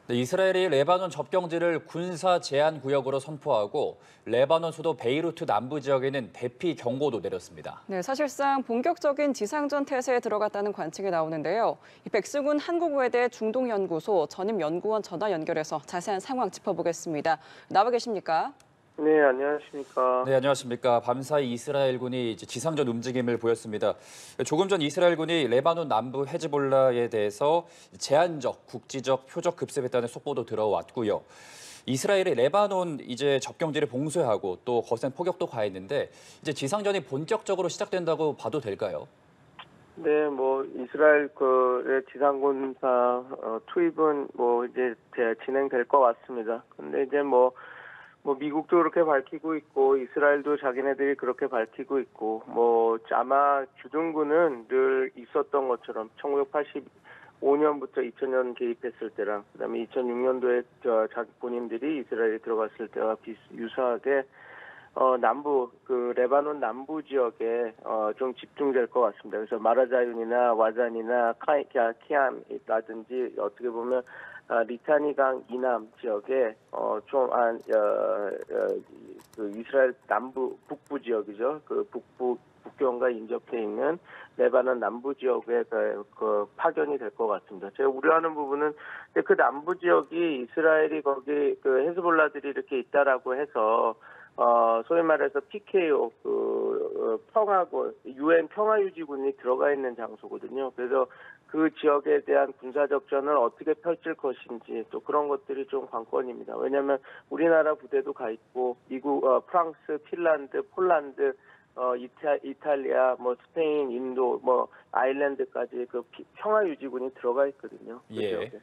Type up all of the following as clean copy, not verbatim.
네, 이스라엘이 레바논 접경지를 군사 제한 구역으로 선포하고 레바논 수도 베이루트 남부 지역에는 대피 경고도 내렸습니다. 네, 사실상 본격적인 지상전 태세에 들어갔다는 관측이 나오는데요. 이 백승훈 한국외대 중동연구소 전임연구원 전화 연결해서 자세한 상황 짚어보겠습니다. 나와 계십니까? 네, 안녕하십니까. 네, 안녕하십니까. 밤사이 이스라엘군이 이제 지상전 움직임을 보였습니다. 조금 전 이스라엘군이 레바논 남부 헤즈볼라에 대해서 제한적, 국지적, 표적 급습했다는 속보도 들어왔고요. 이스라엘이 레바논 이제 접경지를 봉쇄하고 또 거센 포격도 가했는데 이제 지상전이 본격적으로 시작된다고 봐도 될까요? 네, 이스라엘 그 지상군사 투입은 이제 진행될 것 같습니다. 근데 이제 미국도 그렇게 밝히고 있고 이스라엘도 자기네들이 그렇게 밝히고 있고 아마 주둔군은 늘 있었던 것처럼 1985년부터 2000년 개입했을 때랑 그다음에 2006년도에 자기 본인들이 이스라엘에 들어갔을 때와 유사하게 남부 그 레바논 남부 지역에 좀 집중될 것 같습니다. 그래서 마라자윤이나 와잔이나 키안이라든지 어떻게 보면 리타니강 이남 지역에 그 이스라엘 남부 북부 지역이죠. 그 북부 국경과 인접해 있는 레바논 남부 지역에 그 파견이 될 것 같습니다. 제가 우려하는 부분은 그 남부 지역이 이스라엘이 거기 그 헤즈볼라들이 이렇게 있다라고 해서 소위 말해서 PKO 평화군 UN 평화유지군이 들어가 있는 장소거든요. 그래서 그 지역에 대한 군사적전을 어떻게 펼칠 것인지 또 그런 것들이 좀 관건입니다. 왜냐하면 우리나라 부대도 가 있고 미국, 프랑스, 핀란드, 폴란드, 이탈리아, 스페인, 인도, 아일랜드까지 그 평화유지군이 들어가 있거든요. 그 예. 지역에.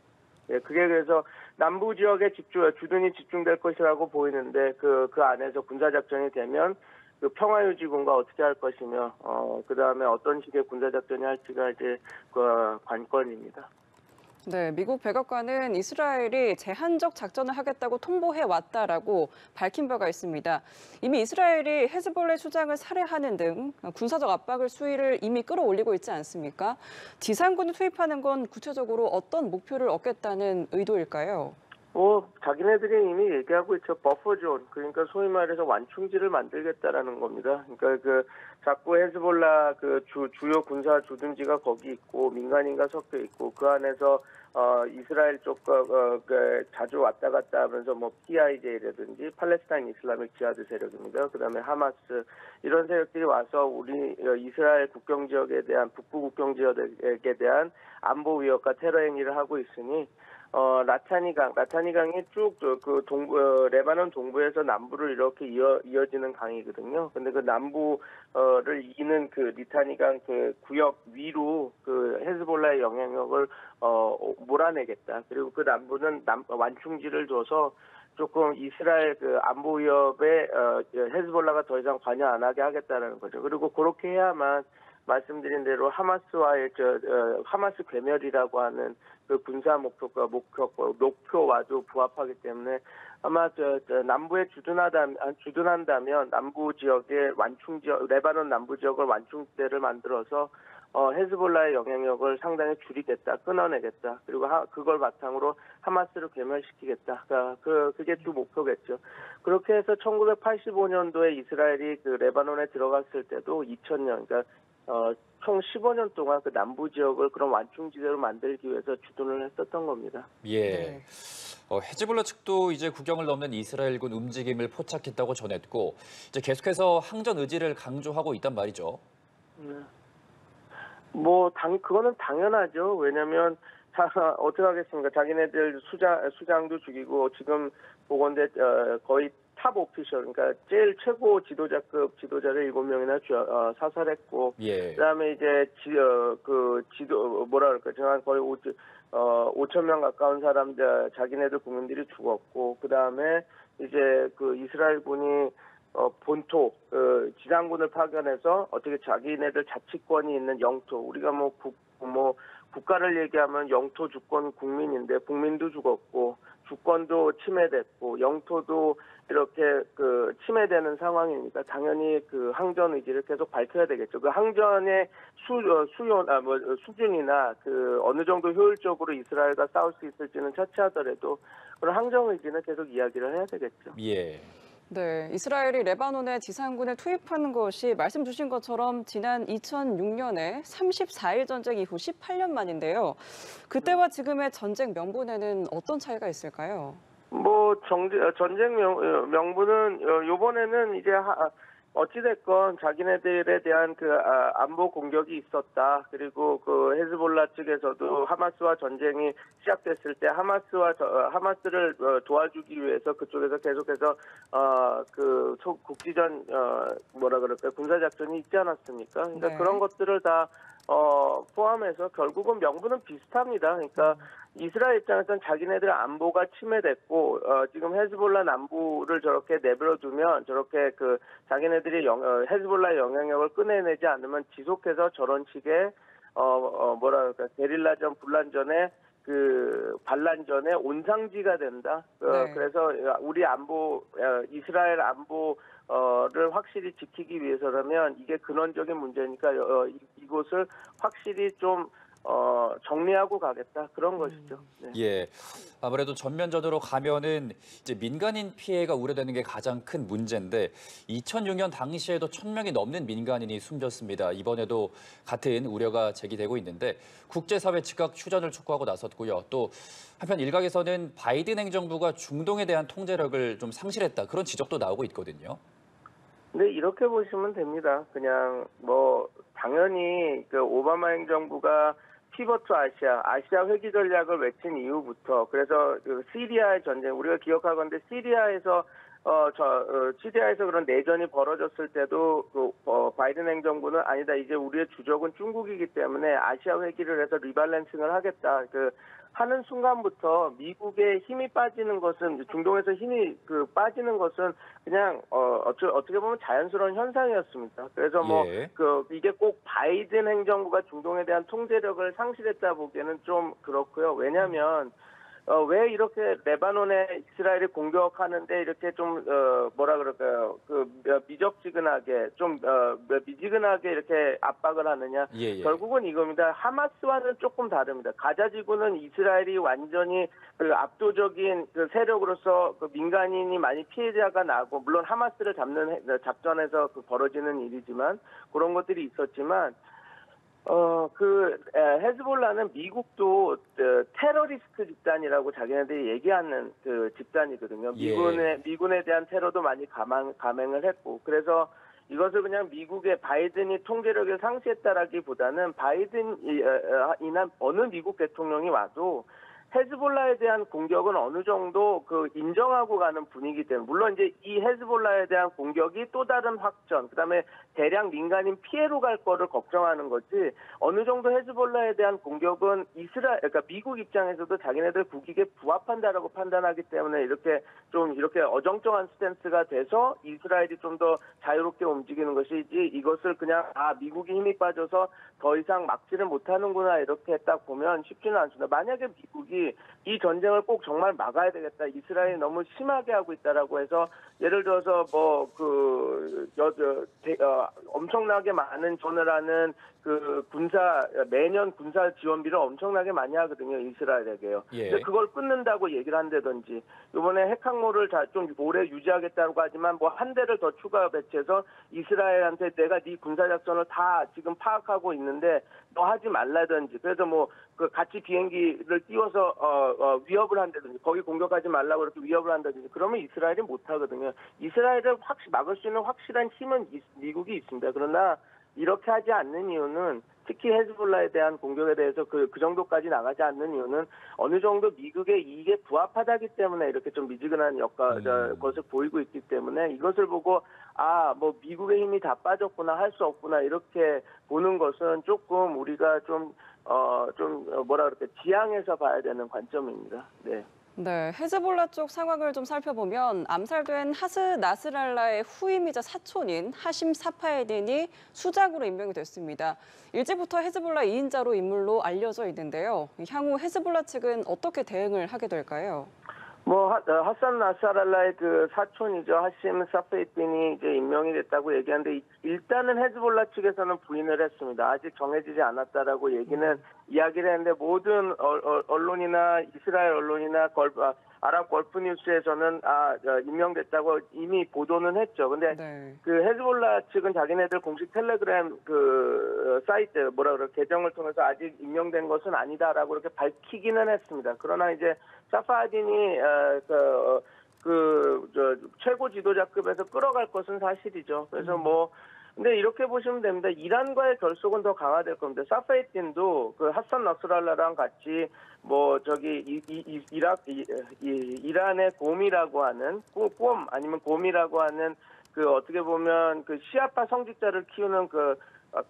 예, 그게 그래서 남부 지역에 주둔이 집중될 것이라고 보이는데 그 안에서 군사작전이 되면 그 평화유지군과 어떻게 할 것이며 그 다음에 어떤 식의 군사작전이 할지가 이제 그 관건입니다. 네, 미국 백악관은 이스라엘이 제한적 작전을 하겠다고 통보해 왔다라고 밝힌 바가 있습니다. 이미 이스라엘이 헤즈볼라 수장을 살해하는 등 군사적 압박을 수위를 이미 끌어올리고 있지 않습니까? 지상군을 투입하는 건 구체적으로 어떤 목표를 얻겠다는 의도일까요? 자기네들이 이미 얘기하고 있죠. 버퍼존. 그러니까 소위 말해서 완충지를 만들겠다라는 겁니다. 그러니까 자꾸 헤즈볼라 주요 군사 주둔지가 거기 있고 민간인과 섞여 있고 그 안에서 이스라엘 쪽과 자주 왔다 갔다 하면서 PIJ라든지 팔레스타인 이슬라믹 지하드 세력입니다. 그다음에 하마스 이런 세력들이 와서 우리 이스라엘 국경 지역에 대한 북부 국경 지역에 대한 안보 위협과 테러 행위를 하고 있으니 라타니강이 쭉 레바논 동부에서 남부를 이렇게 이어지는 강이거든요. 근데 그 남부를 이는 그 리타니강 그 구역 위로 그 헤즈볼라의 영향력을 몰아내겠다. 그리고 그 남부는 완충지를 줘서 조금 이스라엘 그 안보 위협에 헤즈볼라가 더 이상 관여 안 하게 하겠다는 거죠. 그리고 그렇게 해야만 말씀드린 대로 하마스와의 하마스 괴멸이라고 하는 그 군사 목표와도 부합하기 때문에 아마 남부에 주둔한다면 남부 지역의 레바논 남부 지역을 완충지대를 만들어서 헤즈볼라의 영향력을 상당히 줄이겠다, 끊어내겠다. 그리고 그걸 바탕으로 하마스를 괴멸시키겠다. 그게 주 목표겠죠. 그렇게 해서 1985년도에 이스라엘이 그 레바논에 들어갔을 때도 2000년, 그러니까 총 15년 동안 그 남부 지역을 그런 완충지대로 만들기 위해서 주둔을 했었던 겁니다. 예. 네. 헤즈볼라 측도 이제 국경을 넘는 이스라엘군 움직임을 포착했다고 전했고 이제 계속해서 항전 의지를 강조하고 있단 말이죠. 네. 그거는 당연하죠. 왜냐면 어떻게 하겠습니까? 자기네들 수장도 죽이고 지금 보건대 거의 탑 오피셜, 그러니까 제일 최고 지도자급 지도자를 7명이나 사살했고, 예. 그다음에 이제 정한 거의 5천 명 가까운 사람들, 자기네들 국민들이 죽었고, 그다음에 이제 그 이스라엘군이 본토 지상군을 파견해서 어떻게 자기네들 자치권이 있는 영토, 우리가 국가를 얘기하면 영토 주권 국민인데 국민도 죽었고 주권도 침해됐고 영토도 이렇게 그 침해되는 상황이니까 당연히 그 항전 의지를 계속 밝혀야 되겠죠. 그 항전의 수준이나 그 어느 정도 효율적으로 이스라엘과 싸울 수 있을지는 차치하더라도 그런 항전 의지는 계속 이야기를 해야 되겠죠. 예. 네, 이스라엘이 레바논에 지상군을 투입하는 것이 말씀 주신 것처럼 지난 2006년에 34일 전쟁 이후 18년 만인데요. 그때와 지금의 전쟁 명분에는 어떤 차이가 있을까요? 뭐 전쟁 명분은 요번에는 이제 어찌됐건 자기네들에 대한 그 안보 공격이 있었다. 그리고 그 헤즈볼라 측에서도 하마스와 전쟁이 시작됐을 때 하마스를 도와주기 위해서 그쪽에서 계속해서 그 국지전 뭐라 그럴까요? 군사 작전이 있지 않았습니까? 그러니까 네. 그런 것들을 다 포함해서 결국은 명분은 비슷합니다. 그러니까 이스라엘 입장에서는 자기네들 안보가 침해됐고 지금 헤즈볼라 남부를 저렇게 내버려두면 저렇게 그 자기네들이 헤즈볼라의 영향력을 꺼내내지 않으면 지속해서 저런 식의 뭐라 그럴까 게릴라전, 분란전에 그 반란전의 온상지가 된다. 네. 그래서 우리 안보 이스라엘 안보를 확실히 지키기 위해서라면 이게 근원적인 문제니까 이곳을 확실히 좀 정리하고 가겠다 그런 것이죠. 네. 예. 아무래도 전면전으로 가면은 이제 민간인 피해가 우려되는 게 가장 큰 문제인데 2006년 당시에도 1,000명이 넘는 민간인이 숨졌습니다. 이번에도 같은 우려가 제기되고 있는데 국제사회 즉각 휴전을 촉구하고 나섰고요. 또 한편 일각에서는 바이든 행정부가 중동에 대한 통제력을 좀 상실했다. 그런 지적도 나오고 있거든요. 네, 이렇게 보시면 됩니다. 그냥 뭐 당연히 그 오바마 행정부가 피벗 투 아시아 회귀 전략을 외친 이후부터 그래서 그 시리아의 전쟁 우리가 기억하건대 시리아에서 그런 내전이 벌어졌을 때도 그 바이든 행정부는 아니다 이제 우리의 주적은 중국이기 때문에 아시아 회귀를 해서 리밸런싱을 하겠다 그 하는 순간부터 미국의 힘이 빠지는 것은 중동에서 힘이 그 빠지는 것은 그냥 어떻게 보면 자연스러운 현상이었습니다. 그래서 뭐 예. 이게 꼭 바이든 행정부가 중동에 대한 통제력을 상실했다 보기에는 좀 그렇고요. 왜냐하면 왜 이렇게 레바논에 이스라엘이 공격하는데 이렇게 좀 뭐라 그럴까요? 그 미적지근하게 좀 미지근하게 이렇게 압박을 하느냐? 예. 결국은 이겁니다. 하마스와는 조금 다릅니다. 가자 지구는 이스라엘이 완전히 그 압도적인 그 세력으로서 그 민간인이 많이 피해자가 나고 물론 하마스를 잡는 작전에서 그 벌어지는 일이지만 그런 것들이 있었지만. 헤즈볼라는 미국도 테러리스트 집단이라고 자기네들이 얘기하는 그 집단이거든요. 예. 미군에 대한 테러도 많이 감행을 했고, 그래서 이것을 그냥 미국의 바이든이 통제력을 상실했다라기보다는 바이든이나 어느 미국 대통령이 와도 헤즈볼라에 대한 공격은 어느 정도 그 인정하고 가는 분위기 때문에 물론 이제 이 헤즈볼라에 대한 공격이 또 다른 확전 그다음에 대량 민간인 피해로 갈 거를 걱정하는 거지 어느 정도 헤즈볼라에 대한 공격은 그러니까 미국 입장에서도 자기네들 국익에 부합한다라고 판단하기 때문에 이렇게 어정쩡한 스탠스가 돼서 이스라엘이 좀 더 자유롭게 움직이는 것이지 이것을 그냥 미국이 힘이 빠져서 더 이상 막지를 못하는구나 이렇게 딱 보면 쉽지는 않습니다. 만약에 미국이 이 전쟁을 꼭 정말 막아야 되겠다. 이스라엘이 너무 심하게 하고 있다라고 해서 예를 들어서 엄청나게 많은 돈을 하는 그 매년 군사 지원비를 엄청나게 많이 하거든요. 이스라엘에게요. 예. 근데 그걸 끊는다고 얘기를 한다든지 이번에 핵항모를 좀 오래 유지하겠다고 하지만 뭐 한 대를 더 추가 배치해서 이스라엘한테 내가 네 군사 작전을 다 지금 파악하고 있는데 너 하지 말라든지 그래서 그 같이 비행기를 띄워서 위협을 한다든지 거기 공격하지 말라고 이렇게 위협을 한다든지 그러면 이스라엘이 못하거든요. 이스라엘을 막을 수 있는 확실한 힘은 미국이 있습니다. 그러나 이렇게 하지 않는 이유는 특히 헤즈볼라에 대한 공격에 대해서 그 정도까지 나가지 않는 이유는 어느 정도 미국의 이익에 부합하다기 때문에 이렇게 좀 미지근한 것을 보이고 있기 때문에 이것을 보고 미국의 힘이 다 빠졌구나 할 수 없구나 이렇게 보는 것은 조금 우리가 지양해서 봐야 되는 관점입니다. 네. 네, 헤즈볼라 쪽 상황을 좀 살펴보면 암살된 나스랄라의 후임이자 사촌인 하심 사파에딘이 수장으로 임명이 됐습니다. 일찍부터 헤즈볼라 2인자로 인물로 알려져 있는데요. 향후 헤즈볼라 측은 어떻게 대응을 하게 될까요? 뭐 하산 나스랄라의 그 사촌이죠. 하심 사페이틴이 이제 임명이 됐다고 얘기하는데 일단은 헤즈볼라 측에서는 부인을 했습니다. 아직 정해지지 않았다라고 이야기를 했는데 모든 언론이나 이스라엘 언론이나 아랍 걸프 뉴스에서는 임명됐다고 이미 보도는 했죠. 근데 네. 그 헤즈볼라 측은 자기네들 공식 텔레그램 그 사이트 계정을 통해서 아직 임명된 것은 아니다라고 이렇게 밝히기는 했습니다. 그러나 이제 사파딘이 최고 지도자급에서 끌어갈 것은 사실이죠. 그래서 근데 이렇게 보시면 됩니다. 이란과의 결속은 더 강화될 겁니다. 사페이틴도 그 하산 나스랄라랑 같이 이란의 곰이라고 하는 아니면 곰이라고 하는 그 어떻게 보면 그 시아파 성직자를 키우는 그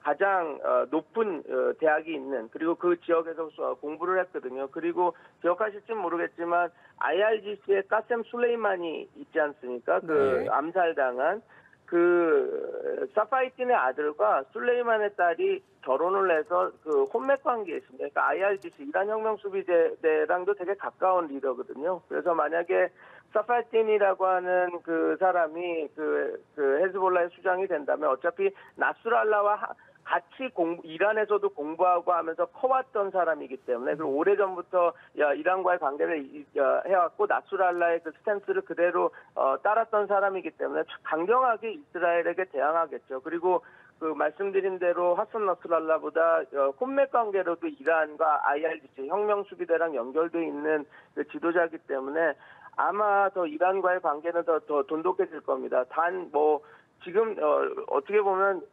가장 높은 대학이 있는 그리고 그 지역에서 공부를 했거든요. 그리고 기억하실지 모르겠지만 IRGC의 까셈 술레이만이 있지 않습니까? 그 네. 암살당한 그 사파이틴의 아들과 술레이만의 딸이 결혼을 해서 그 혼맥 관계에 있습니다. 그러니까 IRGC 이란 혁명 수비대랑도 되게 가까운 리더거든요. 그래서 만약에 사파이틴이라고 하는 그 사람이 그 헤즈볼라의 수장이 된다면 어차피 나스랄라와 같이 이란에서도 공부하고 하면서 커왔던 사람이기 때문에 그리고 오래전부터 이란과의 관계를 해왔고 나스랄라의 그 스탠스를 그대로 따랐던 사람이기 때문에 강경하게 이스라엘에게 대항하겠죠. 그리고 그 말씀드린 대로 하산 나스랄라보다 혼맥 관계로도 이란과 IRGC 혁명 수비대랑 연결돼 있는 그 지도자이기 때문에 아마 더 이란과의 관계는 더 돈독해질 겁니다. 단 지금 어떻게 보면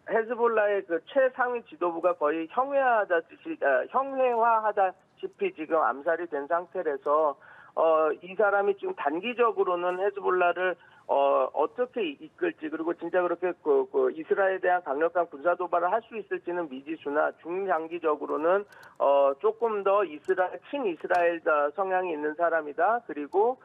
헤즈볼라의 그 최상위 지도부가 거의 형해화하다시피 지금 암살이 된 상태라서 이 사람이 지금 단기적으로는 헤즈볼라를 어떻게 이끌지 그리고 진짜 그렇게 이스라엘에 대한 강력한 군사 도발을 할 수 있을지는 미지수나 중장기적으로는 조금 더 친이스라엘 성향이 있는 사람이다. 그리고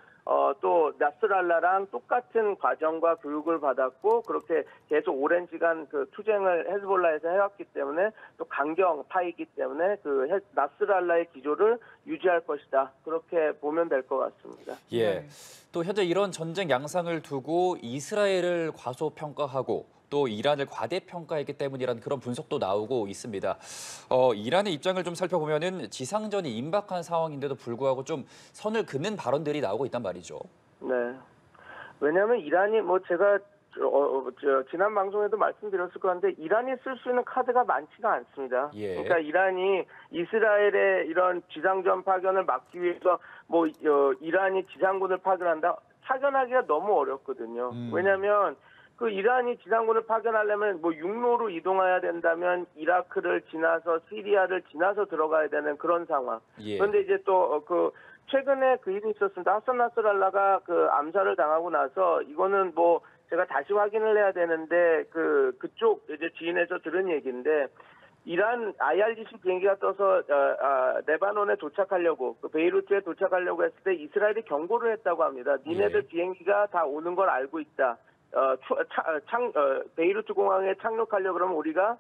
또 나스랄라랑 똑같은 과정과 교육을 받았고 그렇게 계속 오랜 시간 그 투쟁을 헤즈볼라에서 해왔기 때문에 또 강경파이기 때문에 그 나스랄라의 기조를 유지할 것이다. 그렇게 보면 될 것 같습니다. 예. 네. 또 현재 이런 전쟁 양상을 두고 이스라엘을 과소평가하고 또 이란을 과대평가했기 때문이라는 그런 분석도 나오고 있습니다. 이란의 입장을 좀 살펴보면은 지상전이 임박한 상황인데도 불구하고 좀 선을 긋는 발언들이 나오고 있단 말이죠. 네. 왜냐하면 이란이 제가 지난 방송에도 말씀드렸을 것 같은데 이란이 쓸 수 있는 카드가 많지가 않습니다. 예. 그러니까 이란이 이스라엘의 이런 지상전 파견을 막기 위해서 이란이 지상군을 파견하기가 너무 어렵거든요. 왜냐하면 그 이란이 지상군을 파견하려면 육로로 이동해야 된다면 이라크를 지나서 시리아를 지나서 들어가야 되는 그런 상황. 예. 그런데 이제 또 최근에 그 일이 있었습니다. 하산 나스랄라가 그 암살을 당하고 나서 이거는 제가 다시 확인을 해야 되는데 그쪽 이제 지인에서 들은 얘기인데 이란 IRGC 비행기가 떠서 레바논에 도착하려고 베이루트에 도착하려고 했을 때 이스라엘이 경고를 했다고 합니다. 니네들 비행기가 다 오는 걸 알고 있다. 베이루트 공항에 착륙하려고 그러면 우리가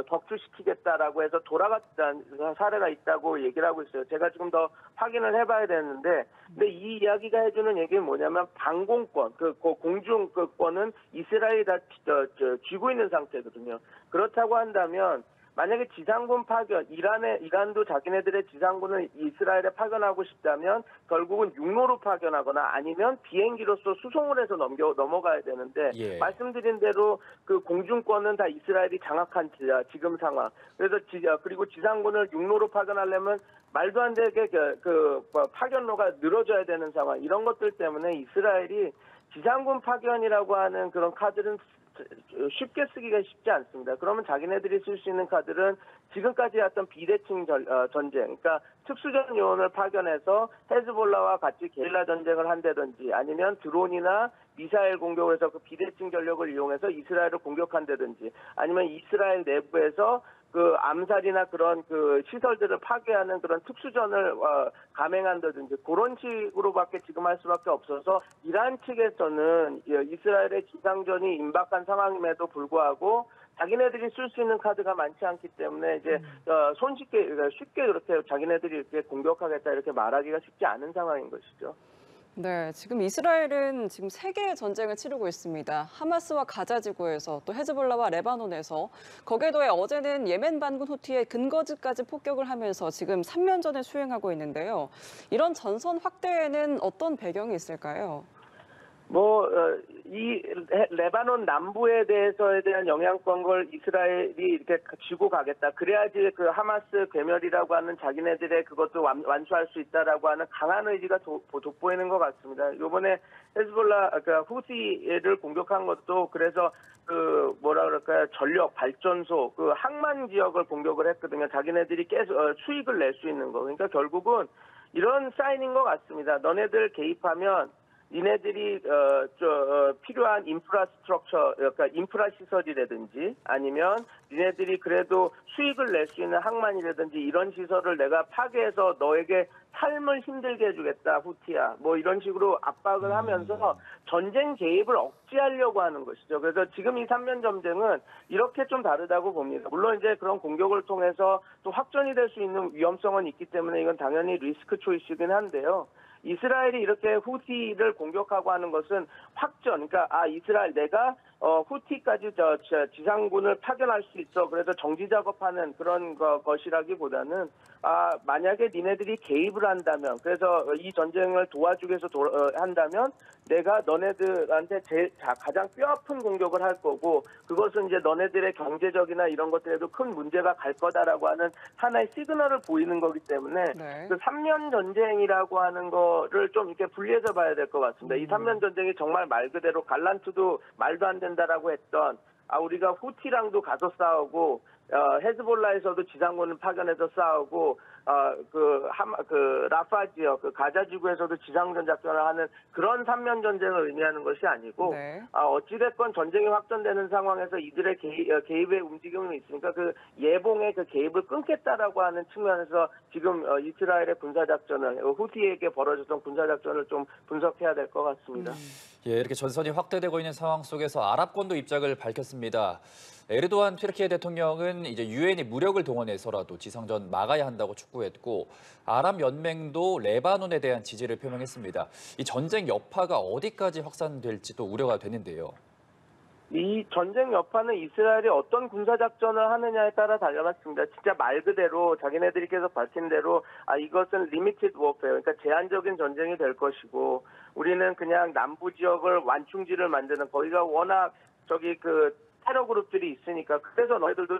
격추시키겠다라고 해서 돌아갔다는 사례가 있다고 얘기를 하고 있어요. 제가 지금 더 확인을 해봐야 되는데, 근데 이 이야기가 해주는 얘기는 뭐냐면 방공권, 공중권은 이스라엘이 다 쥐고 있는 상태거든요. 그렇다고 한다면 만약에 지상군 파견, 이란도 자기네들의 지상군을 이스라엘에 파견하고 싶다면 결국은 육로로 파견하거나 아니면 비행기로서 수송을 해서 넘어가야 되는데 말씀드린 대로 그 공중권은 다 이스라엘이 장악한 지금 상황. 그래서 그리고 지상군을 육로로 파견하려면 말도 안 되게 파견로가 늘어져야 되는 상황. 이런 것들 때문에 이스라엘이 지상군 파견이라고 하는 그런 카드는 쉽게 쓰기가 쉽지 않습니다. 그러면 자기네들이 쓸 수 있는 카드는 지금까지 했던 비대칭 전쟁, 그러니까 특수전 요원을 파견해서 헤즈볼라와 같이 게릴라 전쟁을 한다든지 아니면 드론이나 미사일 공격을 해서 그 비대칭 전력을 이용해서 이스라엘을 공격한다든지 아니면 이스라엘 내부에서 그 암살이나 그런 그 시설들을 파괴하는 그런 특수전을 감행한다든지 그런 식으로밖에 지금 할 수밖에 없어서 이란 측에서는 이스라엘의 지상전이 임박한 상황임에도 불구하고 자기네들이 쓸 수 있는 카드가 많지 않기 때문에 이제 쉽게 그렇게 자기네들이 이렇게 공격하겠다 이렇게 말하기가 쉽지 않은 상황인 것이죠. 네, 지금 이스라엘은 지금 세 개의 전쟁을 치르고 있습니다. 하마스와 가자 지구에서 또 헤즈볼라와 레바논에서 거기에 더해 어제는 예멘 반군 후티의 근거지까지 폭격을 하면서 지금 3년전을 수행하고 있는데요. 이런 전선 확대에는 어떤 배경이 있을까요? 이 레바논 남부에 대한 영향권을 이스라엘이 이렇게 쥐고 가겠다. 그래야지 그 하마스 괴멸이라고 하는 자기네들의 그것도 완수할 수 있다라고 하는 강한 의지가 돋보이는 것 같습니다. 이번에 헤즈볼라, 그러니까 후시를 공격한 것도 그래서 전력 발전소, 항만 지역을 공격을 했거든요. 자기네들이 계속 수익을 낼 수 있는 거. 그러니까 결국은 이런 사인인 것 같습니다. 너네들 개입하면 니네들이 필요한 인프라스트럭처, 그러니까 인프라 시설이라든지 아니면 니네들이 그래도 수익을 낼 수 있는 항만이라든지 이런 시설을 내가 파괴해서 너에게 삶을 힘들게 해주겠다, 후티야. 이런 식으로 압박을 하면서 전쟁 개입을 억제하려고 하는 것이죠. 그래서 지금 이 3년 전쟁은 이렇게 좀 다르다고 봅니다. 물론 이제 그런 공격을 통해서 또 확전이 될 수 있는 위험성은 있기 때문에 이건 당연히 리스크 초이스이긴 한데요. 이스라엘이 이렇게 후티를 공격하고 하는 것은 확전, 그러니까 이스라엘 내가 후티까지 지상군을 파견할 수 있어. 그래서 정지 작업하는 그런 것이라기보다는 만약에 니네들이 개입을 한다면, 그래서 이 전쟁을 도와주기 위해서 한다면 내가 너네들한테 가장 뼈아픈 공격을 할 거고, 그것은 이제 너네들의 경제적이나 이런 것들에도 큰 문제가 갈 거다라고 하는 하나의 시그널을 보이는 거기 때문에 네. 그 3년 전쟁이라고 하는 거를 좀 이렇게 분리해서 봐야 될 것 같습니다. 이 3년 전쟁이 정말 말 그대로 갈란트도 말도 안 된다라고 했던 우리가 후티랑도 가서 싸우고 헤즈볼라에서도 지상군을 파견해서 싸우고 라파 지역, 가자 지구에서도 지상전 작전을 하는 그런 3년 전쟁을 의미하는 것이 아니고, 네. 어찌됐건 전쟁이 확전되는 상황에서 이들의 개입의 움직임은 있으니까 그 예봉의 그 개입을 끊겠다라고 하는 측면에서 지금 이스라엘의 군사작전을, 후티에게 벌어졌던 군사작전을 좀 분석해야 될 것 같습니다. 예, 이렇게 전선이 확대되고 있는 상황 속에서 아랍권도 입장을 밝혔습니다. 에르도안 튀르키예 대통령은 이제 유엔이 무력을 동원해서라도 지상전 막아야 한다고 촉구했고, 아랍 연맹도 레바논에 대한 지지를 표명했습니다. 이 전쟁 여파가 어디까지 확산될지 또 우려가 되는데요. 이 전쟁 여파는 이스라엘이 어떤 군사작전을 하느냐에 따라 달려갔습니다. 진짜 말 그대로 자기네들이 계속 밝힌 대로 이것은 리미티드 워페어, 그러니까 제한적인 전쟁이 될 것이고, 우리는 그냥 남부 지역을 완충지를 만드는, 거기가 워낙 테러 그룹들이 있으니까 그래서 너희들도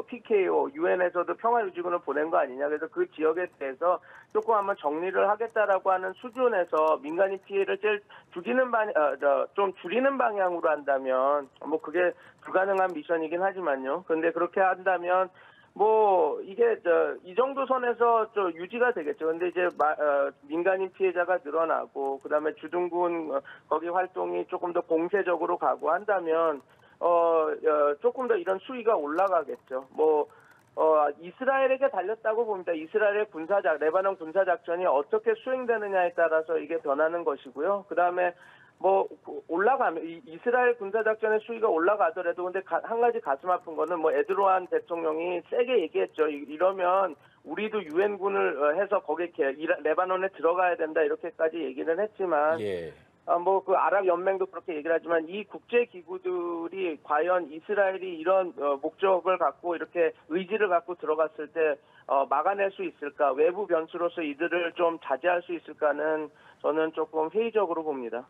PKO, 유엔에서도 평화유지군을 보낸 거 아니냐. 그래서 그 지역에 대해서 조금 한번 정리를 하겠다라고 하는 수준에서 민간인 피해를 좀 줄이는 방향으로 한다면 그게 불가능한 미션이긴 하지만요. 그런데 그렇게 한다면 이게 이 정도 선에서 유지가 되겠죠. 근데 이제 민간인 피해자가 늘어나고 그다음에 주둔군 거기 활동이 조금 더 공세적으로 가고 한다면 조금 더 이런 수위가 올라가겠죠. 이스라엘에게 달렸다고 봅니다. 이스라엘의 레바논 군사작전이 어떻게 수행되느냐에 따라서 이게 변하는 것이고요. 그다음에 이스라엘 군사작전의 수위가 올라가더라도 근데 한 가지 가슴 아픈 거는 에르도안 대통령이 세게 얘기했죠. 이러면 우리도 유엔군을 해서 거기에 레바논에 들어가야 된다 이렇게까지 얘기는 했지만 예. 그 아랍 연맹도 그렇게 얘기를 하지만 이 국제 기구들이 과연 이스라엘이 이런 목적을 갖고 이렇게 의지를 갖고 들어갔을 때 막아낼 수 있을까? 외부 변수로서 이들을 좀 자제할 수 있을까는 저는 조금 회의적으로 봅니다.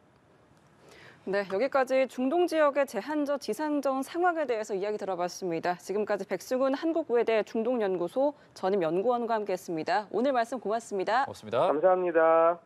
네, 여기까지 중동 지역의 제한적 지상전 상황에 대해서 이야기 들어봤습니다. 지금까지 백승훈 한국외대 중동연구소 전임 연구원과 함께했습니다. 오늘 말씀 고맙습니다. 고맙습니다. 감사합니다.